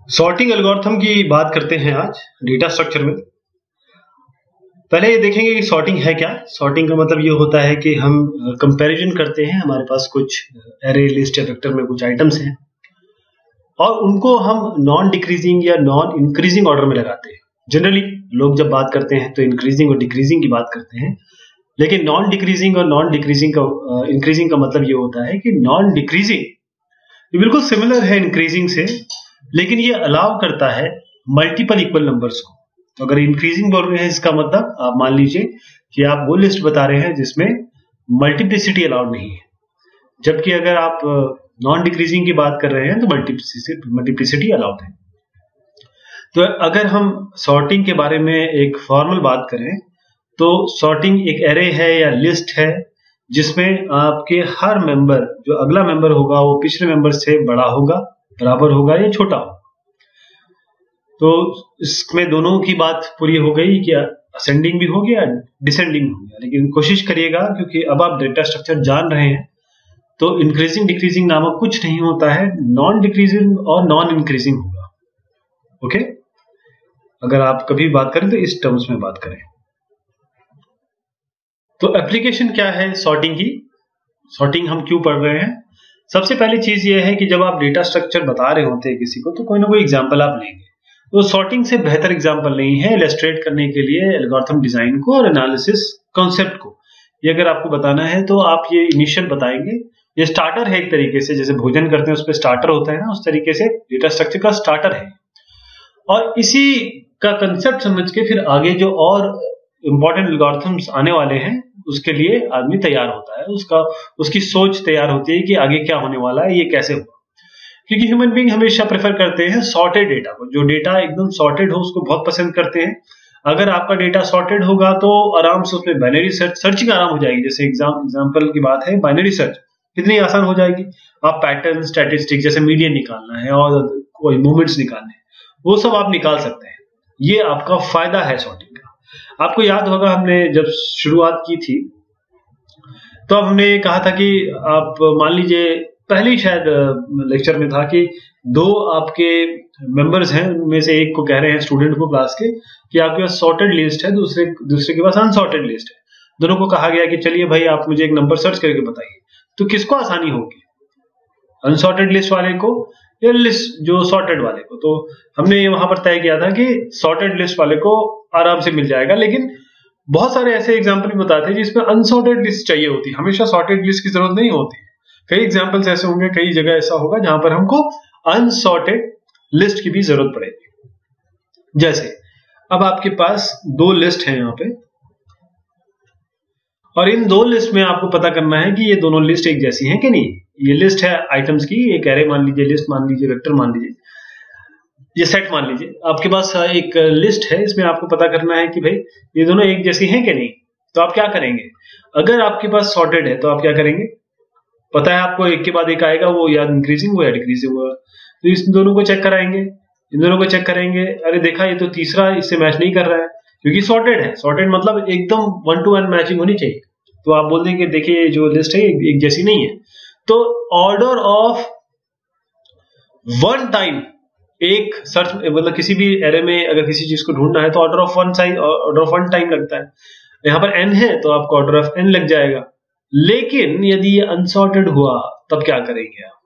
Sorting algorithm की बात करते हैं आज डेटा स्ट्रक्चर में। पहले ये देखेंगे कि सॉर्टिंग है क्या। सॉर्टिंग का मतलब ये होता है कि हम कंपैरिजन करते हैं। हमारे पास कुछ एरे लिस्ट या वेक्टर में कुछ आइटम्स हैं और उनको हम नॉन डिक्रीजिंग या नॉन इंक्रीजिंग ऑर्डर में लगाते हैं। जनरली लोग जब बात करते हैं तो इंक्रीजिंग और डिक्रीजिंग की बात करते हैं, लेकिन नॉन डिक्रीजिंग और नॉन डिक्रीजिंग का इंक्रीजिंग का मतलब ये होता है कि नॉन डिक्रीजिंग ये बिल्कुल सिमिलर है इंक्रीजिंग से, लेकिन ये अलाउ करता है मल्टीपल इक्वल नंबर्स को। तो अगर इंक्रीजिंग बोल रहे हैं इसका मतलब आप मान लीजिए कि आप वो लिस्ट बता रहे हैं जिसमें मल्टीप्लिसिटी अलाउड नहीं है, जबकि अगर आप नॉन डिक्रीजिंग की बात कर रहे हैं तो मल्टीप्लिसिटी अलाउड है। तो अगर हम सॉर्टिंग के बारे में एक फॉर्मल बात करें तो सॉर्टिंग एक एरे है या लिस्ट है जिसमें आपके हर मेंबर, जो अगला मेंबर होगा वो पिछले मेंबर से बड़ा होगा, बराबर होगा या छोटा होगा। तो इसमें दोनों की बात पूरी हो गई कि असेंडिंग भी हो गया, डिसेंडिंग हो गया। लेकिन कोशिश करिएगा, क्योंकि अब आप डेटा स्ट्रक्चर जान रहे हैं, तो इंक्रीजिंग डिक्रीजिंग नामक कुछ नहीं होता है, नॉन डिक्रीजिंग और नॉन इंक्रीजिंग होगा। ओके, अगर आप कभी बात करें तो इस टर्म्स में बात करें। तो एप्लीकेशन क्या है सॉर्टिंग की, सॉर्टिंग हम क्यों पढ़ रहे हैं। सबसे पहली चीज ये है कि जब आप डेटा स्ट्रक्चर बता रहे होते हैं किसी को, तो कोई ना कोई एग्जांपल आप लेंगे। तो सॉर्टिंग से बेहतर एग्जांपल नहीं है इलस्ट्रेट करने के लिए एल्गोरिथम डिजाइन को और एनालिसिस कॉन्सेप्ट को। ये अगर आपको बताना है तो आप ये इनिशियल बताएंगे। ये स्टार्टर है एक तरीके से, जैसे भोजन करते हैं उस पर स्टार्टर होता है ना, उस तरीके से डेटा स्ट्रक्चर का स्टार्टर है। और इसी का कंसेप्ट समझ के फिर आगे जो और इंपॉर्टेंट एल्गोरिथम्स आने वाले हैं उसके लिए आदमी तैयार होता है, उसकी सोच तैयार होती है कि आगे क्या होने वाला है, ये कैसे होगा। क्योंकि ह्यूमन बीइंग हमेशा प्रेफर करते हैं सॉर्टेड डेटा को। जो डेटा एकदम सॉर्टेड हो उसको बहुत पसंद करते हैं। अगर आपका डेटा सॉर्टेड होगा तो आराम से उसमें बाइनरी सर्चिंग आराम हो जाएगी। जैसे एग्जांपल की बात है, बाइनरी सर्च कितनी आसान हो जाएगी। आप पैटर्न, स्टैटिस्टिक, जैसे मीडियन निकालना है और कोई मूवमेंट्स निकालने हैं, वो सब आप निकाल सकते हैं। ये आपका फायदा है सॉर्टिंग का। आपको याद होगा हमने जब शुरुआत की थी तो हमने कहा था कि आप मान लीजिए पहली शायद लेक्चर में था कि दो आपके मेंबर्स हैं, उनमें से एक को कह रहे हैं स्टूडेंट को क्लास के कि आपके पास सॉर्टेड लिस्ट है, दूसरे के पास अनसॉर्टेड लिस्ट है। दोनों को कहा गया कि चलिए भाई आप मुझे एक नंबर सर्च करके बताइए। तो किसको आसानी होगी, अनसॉर्टेड लिस्ट वाले को या लिस्ट जो सॉर्टेड वाले को। तो हमने वहां पर तय किया था कि सॉर्टेड लिस्ट वाले को आराम से मिल जाएगा। लेकिन बहुत सारे ऐसे एग्जाम्पल भी बताते हैं जिसमें अनसॉर्टेड लिस्ट चाहिए होती है, हमेशा सॉर्टेड लिस्ट की जरूरत नहीं होती। कई एग्जाम्पल्स ऐसे होंगे, कई जगह ऐसा होगा जहां पर हमको अनसॉर्टेड लिस्ट की भी जरूरत पड़ेगी। जैसे अब आपके पास दो लिस्ट है यहाँ पे, और इन दो लिस्ट में आपको पता करना है कि ये दोनों लिस्ट एक जैसी हैं कि नहीं। ये लिस्ट है आइटम्स की, एक एरे मान लीजिए, लिस्ट मान लीजिए, वेक्टर मान लीजिए, ये सेट मान लीजिए। आपके पास एक लिस्ट है, इसमें आपको पता करना है कि भाई ये दोनों एक जैसी हैं कि नहीं। तो आप क्या करेंगे, अगर आपके पास सॉर्टेड है तो आप क्या करेंगे, पता है आपको एक के बाद एक आएगा, वो या इंक्रीजिंग हुआ या डिक्रीजिंग हुआ। तो इस दोनों को चेक कराएंगे, इन दोनों को चेक करेंगे, अरे देखा ये तो तीसरा इससे मैच नहीं कर रहा है, क्योंकि सॉर्टेड है। सॉर्टेड मतलब एकदम 1 to 1 मैचिंग होनी चाहिए। तो आप बोल देंगे देखिए जो लिस्ट है एक जैसी नहीं है। तो ऑर्डर ऑफ 1 टाइम एक सर्च, मतलब किसी भी एरे में अगर किसी चीज को ढूंढना है तो ऑर्डर ऑफ 1 टाइम लगता है। यहाँ पर n है तो आपको ऑर्डर ऑफ n लग जाएगा। लेकिन यदि ये अनसॉर्टेड हुआ तब क्या करेंगे आप,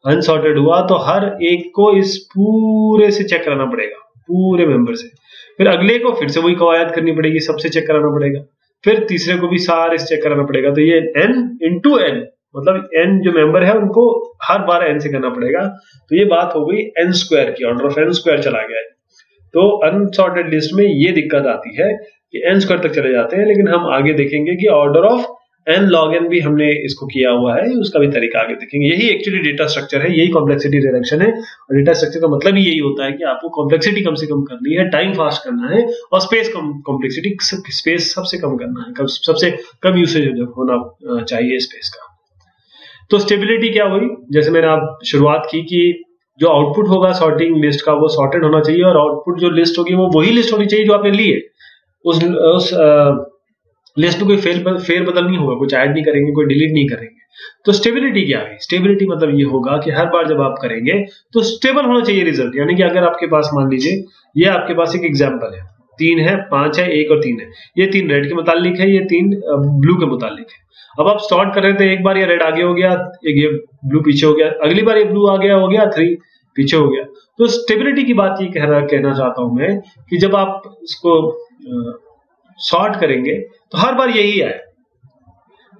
अनसॉर्टेड हुआ तो हर एक को इस पूरे से चेक कराना पड़ेगा, पूरे मेंबर से। फिर अगले को फिर से वही कवायद करनी पड़ेगी, सबसे चेक कराना पड़ेगा, फिर तीसरे को भी सारे से चेक कराना पड़ेगा। तो ये n into n, मतलब n जो मेंबर है उनको हर बार n से करना पड़ेगा। तो ये बात हो गई n स्क्वायर की, ऑर्डर ऑफ n स्क्वायर चला गया है। तो अनसॉर्टेड लिस्ट में ये दिक्कत आती है कि n स्क्वायर तक चले जाते हैं। लेकिन हम आगे देखेंगे कि order of n log n भी हमने इसको किया हुआ है, उसका भी तरीका आगे देखेंगे। यही एक्चुअली डेटा स्ट्रक्चर है, यही कॉम्प्लेक्सिटी रिडक्शन है। और डेटा स्ट्रक्चर का मतलब ही यही होता है कि आपको कॉम्प्लेक्सिटी कम से कम करनी है, टाइम फास्ट करना है और स्पेस सबसे कम करना है, सबसे कम यूसेज होना चाहिए स्पेस का। तो स्टेबिलिटी क्या हुई, जैसे मैंने आप शुरुआत की कि जो आउटपुट होगा सॉर्टिंग लिस्ट का वो सॉर्टेड होना चाहिए, और आउटपुट जो लिस्ट होगी वो वही लिस्ट होनी चाहिए जो आपने ली है। उस लिस्ट में कोई फेर बदल नहीं होगा, कुछ ऐड नहीं करेंगे, कोई डिलीट नहीं करेंगे। तो स्टेबिलिटी क्या है? स्टेबिलिटी मतलब ये होगा कि हर बार जब आप करेंगे तो स्टेबल होना चाहिए रिजल्ट। यानी कि अगर आपके पास मान लीजिए ये आपके पास एक एग्जांपल है, 3 है, 5 है, 1 और 3 है, ये 3 रेड के मुतालिक है, ये 3 ब्लू के मुतालिक है। अब आप सॉर्ट कर रहे थे, एक बार ये रेड आगे हो गया, एक ये ब्लू पीछे हो गया, अगली बार ये ब्लू आ गया हो गया, 3 पीछे हो गया। तो स्टेबिलिटी की बात ये कहना चाहता हूं मैं कि जब आप इसको सॉर्ट करेंगे तो हर बार यही आए।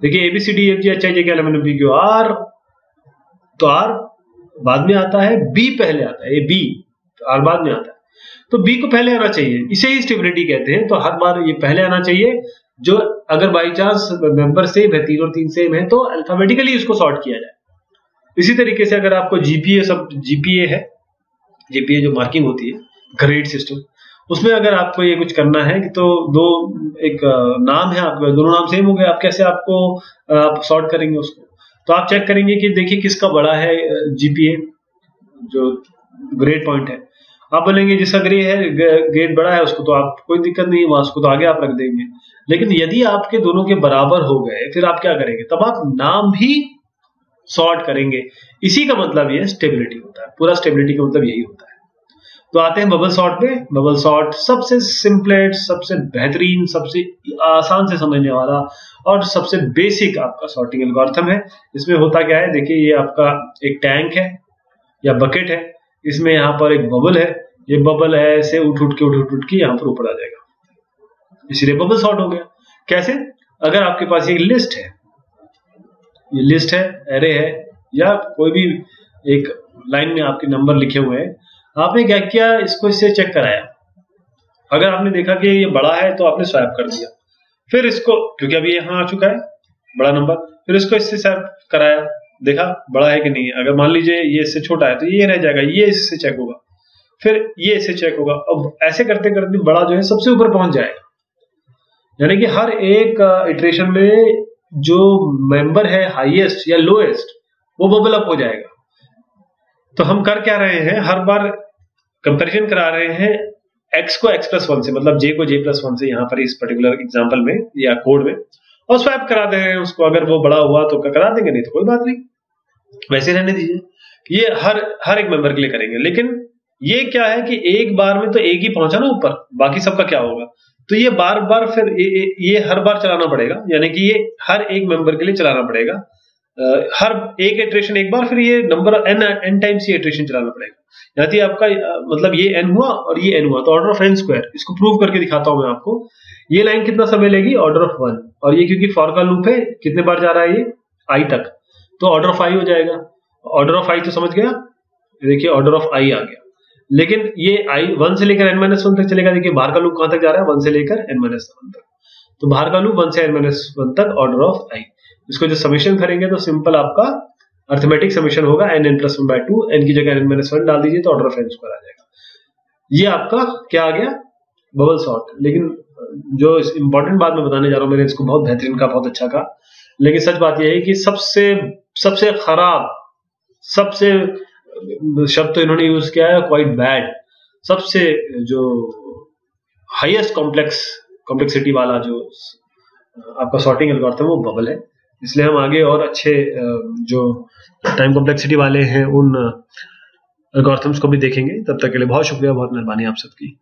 देखिए ABCDEFG HIJ KL R, तो R बाद में आता है, B पहले आता है, ये B R बाद में आता है, तो B को पहले आना चाहिए, इसे ही स्टेबिलिटी कहते हैं। तो हर बार ये पहले आना चाहिए। जो अगर बाई चांस मेंबर सेम है, 3 और 3 सेम है, तो अल्फाबेटिकली इसको सॉर्ट किया जाए। इसी तरीके से अगर आपको GPA है, GPA जो मार्किंग होती है, ग्रेड सिस्टम, उसमें अगर आपको ये कुछ करना है कि तो एक नाम है आपका, दोनों नाम सेम हो गए, आप कैसे आप सॉर्ट करेंगे उसको? तो आप चेक करेंगे कि देखिए किसका बड़ा है GPA, जो ग्रेड पॉइंट है। आप बोलेंगे जिसका ग्रेड बड़ा है उसको तो आप कोई दिक्कत नहीं है, उसको तो आगे आप रख देंगे। लेकिन यदि आपके दोनों के बराबर हो गए, फिर आप क्या करेंगे? तब आप नाम भी सॉर्ट करेंगे। इसी का मतलब ये स्टेबिलिटी होता है, पूरा स्टेबिलिटी का मतलब यही होता है। तो आते हैं बबल सॉर्ट पे। बबल सॉर्ट सबसे सिंपलेस्ट, सबसे बेहतरीन, सबसे आसान से समझने वाला और सबसे बेसिक आपका सॉर्टिंग एल्गोरिथम है। इसमें होता क्या है, देखिए ये आपका एक टैंक है या बकेट है, इसमें यहाँ पर एक बबल है, ये बबल है ऐसे उठ उठ के यहाँ पर ऊपर आ जाएगा, इसीलिए बबल सॉर्ट हो गया। कैसे? अगर आपके पास एक लिस्ट है, ये लिस्ट है, एरे है, या कोई भी एक लाइन में आपके नंबर लिखे हुए हैं, आपने क्या किया, इसको इससे चेक कराया। अगर आपने देखा कि ये बड़ा है तो आपने स्वैप कर दिया, फिर इसको, क्योंकि अभी यहाँ आ चुका है बड़ा नंबर, फिर इसको इससे स्वैप कराया, देखा बड़ा है कि नहीं है। अगर मान लीजिए ये इससे छोटा है तो ये रह जाएगा, ये इससे चेक होगा, फिर ये इससे चेक होगा। अब ऐसे करते करते बड़ा जो है सबसे ऊपर पहुंच जाएगा। यानी कि हर एक इटरेशन में जो मेंबर है हाईएस्ट या लोएस्ट, वो बबल अप हो जाएगा। तो हम कर क्या रहे हैं, हर बार कंपैरिजन करा रहे हैं x को x+1 से, मतलब j को j+1 से, यहाँ पर इस पर्टिकुलर एग्जांपल में या कोड में, और स्वैप करा दे रहे हैं उसको। अगर वो बड़ा हुआ तो करा देंगे, नहीं तो कोई बात नहीं, वैसे रहने दीजिए। ये हर एक मेंबर के लिए करेंगे। लेकिन ये क्या है कि एक बार में तो एक ही पहुंचा ना ऊपर, बाकी सबका क्या होगा? तो ये बार बार फिर ये हर बार चलाना पड़ेगा, यानी कि ये हर एक मेंबर के लिए चलाना पड़ेगा, हर एक इटरेशन एक बार, फिर ये नंबर n टाइम्स ये इटरेशन चलाना पड़ेगा। यानी आपका मतलब ये n हुआ और ये n हुआ, तो ऑर्डर ऑफ n स्क्वायर। इसको प्रूव करके दिखाता हूं मैं आपको। ये लाइन कितना समय लेगी? Order of 1। और ये क्योंकि फॉर का लूप है, कितने बार जा रहा है ये? i तक, तो ऑर्डर ऑफ i हो जाएगा। ऑर्डर ऑफ i तो समझ गया, देखिए ऑर्डर ऑफ i आ गया। लेकिन ये i 1 से लेकर n-1 तक चलेगा। देखिए बाहर का लूप कहां तक जा रहा है? 1 से लेकर n-1 तक। तो बाहर का लूप 1 से n-1 तक, ऑर्डर ऑफ i। इसको जो समेशन करेंगे तो सिंपल आपका अर्थमेटिक समेशन होगा, n(n+1/2), n की जगह n-1 डाल दीजिए तो ऑर्डर ऑफ n स्क्वायर आ जाएगा। ये आपका क्या आ गया? Bubble sort. लेकिन जो इंपॉर्टेंट बात मैं बताने जा रहा हूं, मैंने इसको बहुत बेहतरीन का, बहुत अच्छा कहा, लेकिन सच बात यह है कि सबसे खराब, सबसे शब्द तो इन्होंने यूज किया है क्वाइट बैड, सबसे जो हाईएस्ट कॉम्प्लेक्सिटी वाला जो आपका सॉर्टिंग एल्गोरिथम है वो बबल है। इसलिए हम आगे और अच्छे जो टाइम कॉम्प्लेक्सिटी वाले हैं उन एल्गोरिथम्स को भी देखेंगे। तब तक के लिए बहुत शुक्रिया, बहुत मेहरबानी आप सबकी।